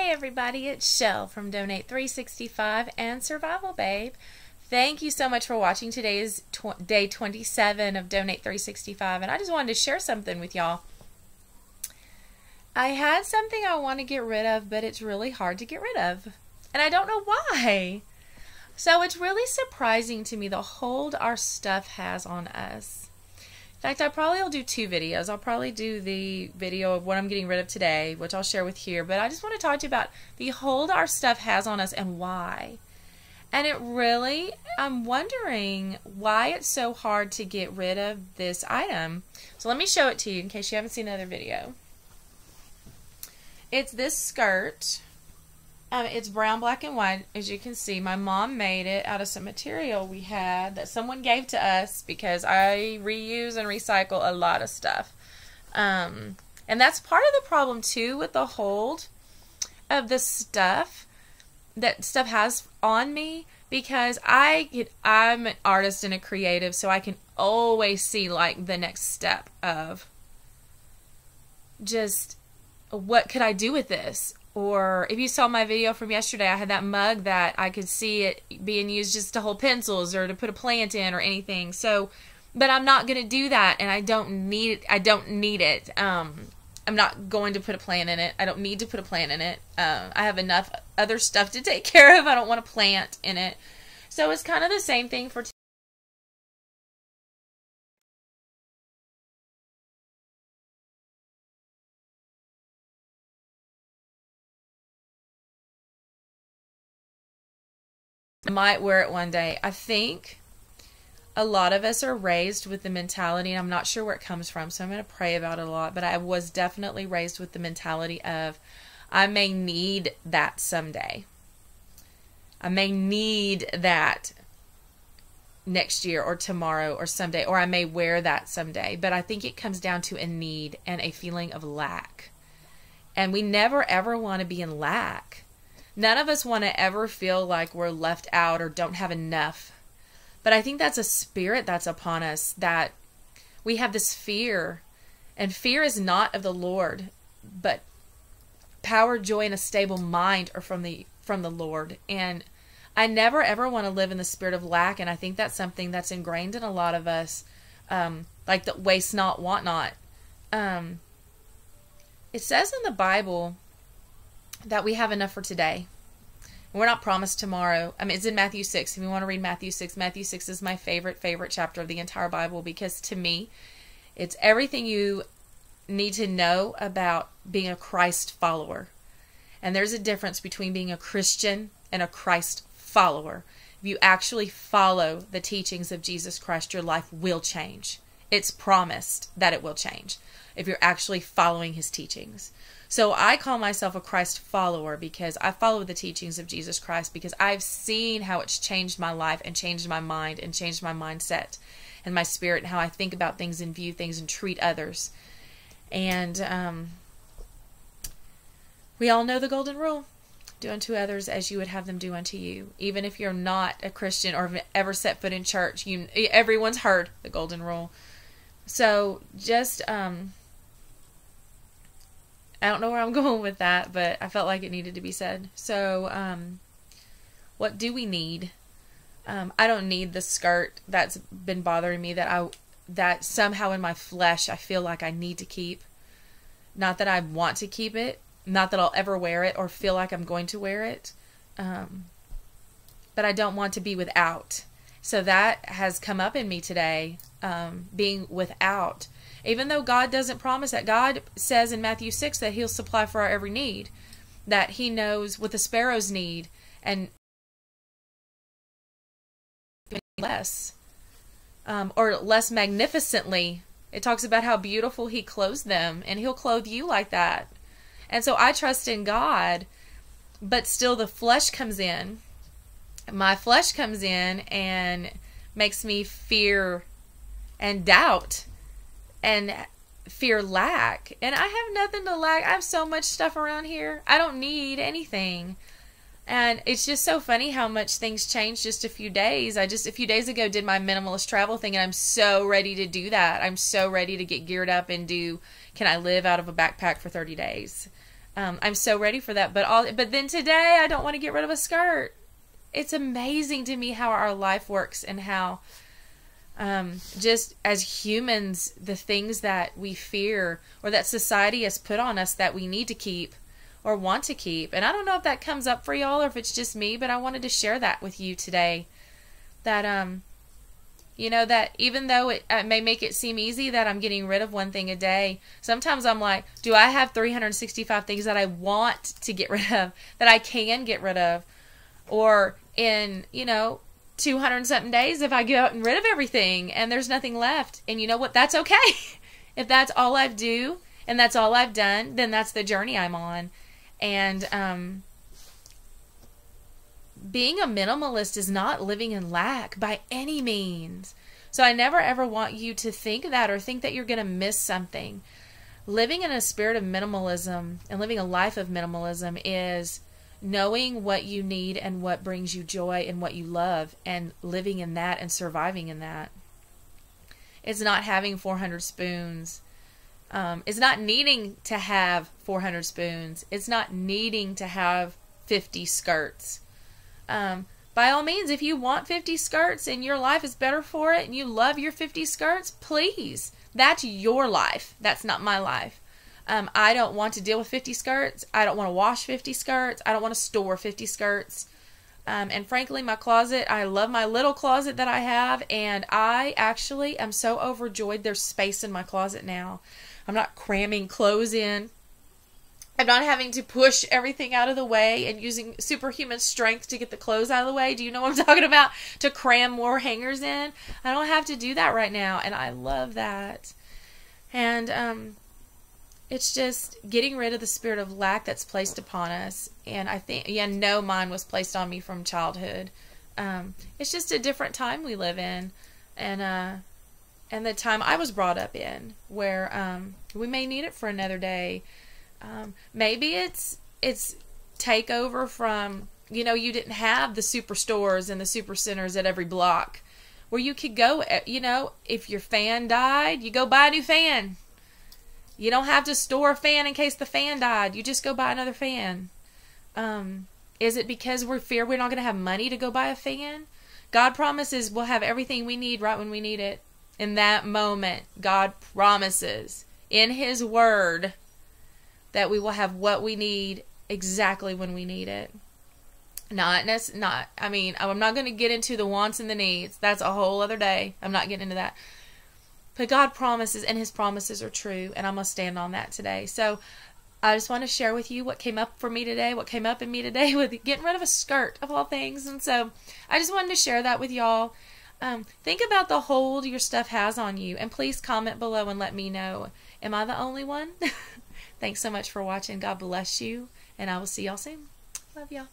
Hey everybody, it's Shell from Donate 365 and Survival Babe. Thank you so much for watching. Today is day 27 of Donate 365, and I just wanted to share something with y'all. I had something I want to get rid of, but it's really hard to get rid of, and I don't know why. So it's really surprising to me the hold our stuff has on us. In fact, I probably will do two videos. I'll probably do the video of what I'm getting rid of today, which I'll share with here, but I just want to talk to you about the hold our stuff has on us and why. And it really, I'm wondering why it's so hard to get rid of this item. So let me show it to you in case you haven't seen another video. It's this skirt. It's brown, black, and white, as you can see. My mom made it out of some material we had that someone gave to us because I reuse and recycle a lot of stuff. And that's part of the problem, too, with the hold of the stuff that stuff has on me, because I'm an artist and a creative, so I can always see, like, the next step of just what could I do with this? Or if you saw my video from yesterday, I had that mug that I could see it being used just to hold pencils or to put a plant in or anything. So, but I'm not going to do that, and I don't need it. I don't need it. I'm not going to put a plant in it. I don't need to put a plant in it. I have enough other stuff to take care of. I don't want a plant in it. So it's kind of the same thing for I might wear it one day. I think a lot of us are raised with the mentality, and I'm not sure where it comes from, so I'm going to pray about it a lot, but I was definitely raised with the mentality of I may need that someday. I may need that next year or tomorrow or someday, or I may wear that someday. But I think it comes down to a need and a feeling of lack. And we never ever want to be in lack. None of us want to ever feel like we're left out or don't have enough. But I think that's a spirit that's upon us, that we have this fear. And fear is not of the Lord, but power, joy, and a stable mind are from the Lord. And I never ever want to live in the spirit of lack, and I think that's something that's ingrained in a lot of us, like the waste not, want not. It says in the Bible that we have enough for today. We're not promised tomorrow. I mean, it's in Matthew 6. If you want to read Matthew 6, Matthew 6 is my favorite chapter of the entire Bible, because to me, it's everything you need to know about being a Christ follower. And there's a difference between being a Christian and a Christ follower. If you actually follow the teachings of Jesus Christ, your life will change. It's promised that it will change if you're actually following his teachings. So I call myself a Christ follower because I follow the teachings of Jesus Christ, because I've seen how it's changed my life and changed my mind and changed my mindset and my spirit and how I think about things and view things and treat others. And we all know the golden rule. Do unto others as you would have them do unto you. Even if you're not a Christian or have ever set foot in church, everyone's heard the golden rule. So just I don't know where I'm going with that, but I felt like it needed to be said. So, what do we need? I don't need the skirt that's been bothering me, that somehow in my flesh I feel like I need to keep. Not that I want to keep it, not that I'll ever wear it or feel like I'm going to wear it, but I don't want to be without. So that has come up in me today, being without. Even though God doesn't promise that. God says in Matthew 6 that he'll supply for our every need, that he knows what the sparrows need, and less, or less magnificently. It talks about how beautiful he clothes them, and he'll clothe you like that. And so I trust in God, but still the flesh comes in. My flesh comes in and makes me fear and doubt and fear lack. And I have nothing to lack. I have so much stuff around here. I don't need anything. And it's just so funny how much things change just a few days. I just a few days ago did my minimalist travel thing, and I'm so ready to do that. I'm so ready to get geared up and do, can I live out of a backpack for 30 days? I'm so ready for that. But then today I don't want to get rid of a skirt. It's amazing to me how our life works, and how just as humans, the things that we fear or that society has put on us that we need to keep or want to keep. And I don't know if that comes up for y'all or if it's just me, but I wanted to share that with you today. That that even though it may make it seem easy that I'm getting rid of one thing a day, sometimes I'm like, do I have 365 things that I want to get rid of, that I can get rid of? Or in, 200 and something days, if I go out and rid of everything and there's nothing left, and you know what? That's okay. If that's all I do and that's all I've done, then that's the journey I'm on. And being a minimalist is not living in lack by any means. So I never ever want you to think that or think that you're going to miss something. Living in a spirit of minimalism and living a life of minimalism is knowing what you need and what brings you joy and what you love, and living in that and surviving in that. It's not having 400 spoons. It's not needing to have 400 spoons. It's not needing to have 50 skirts. By all means, if you want 50 skirts and your life is better for it and you love your 50 skirts, please. That's your life. That's not my life. I don't want to deal with 50 skirts. I don't want to wash 50 skirts. I don't want to store 50 skirts. And frankly, my closet, I love my little closet that I have, and I actually am so overjoyed there's space in my closet now. I'm not cramming clothes in. I'm not having to push everything out of the way and using superhuman strength to get the clothes out of the way. Do you know what I'm talking about? To cram more hangers in. I don't have to do that right now, and I love that. And it's just getting rid of the spirit of lack that's placed upon us. And I think, no, mine was placed on me from childhood. It's just a different time we live in, and the time I was brought up in, where we may need it for another day. Maybe it's takeover from, you didn't have the superstores and the super centers at every block where you could go, if your fan died, you go buy a new fan. You don't have to store a fan in case the fan died. You just go buy another fan. Is it because we fear we're not going to have money to go buy a fan? God promises we'll have everything we need right when we need it. In that moment, God promises in His Word that we will have what we need exactly when we need it. I'm not going to get into the wants and the needs. That's a whole other day. I'm not getting into that. But God promises, and His promises are true, and I'm going to stand on that today. So I just want to share with you what came up for me today, what came up in me today with getting rid of a skirt, of all things. And so I just wanted to share that with y'all. Think about the hold your stuff has on you, and please comment below and let me know. Am I the only one? Thanks so much for watching. God bless you, and I will see y'all soon. Love y'all.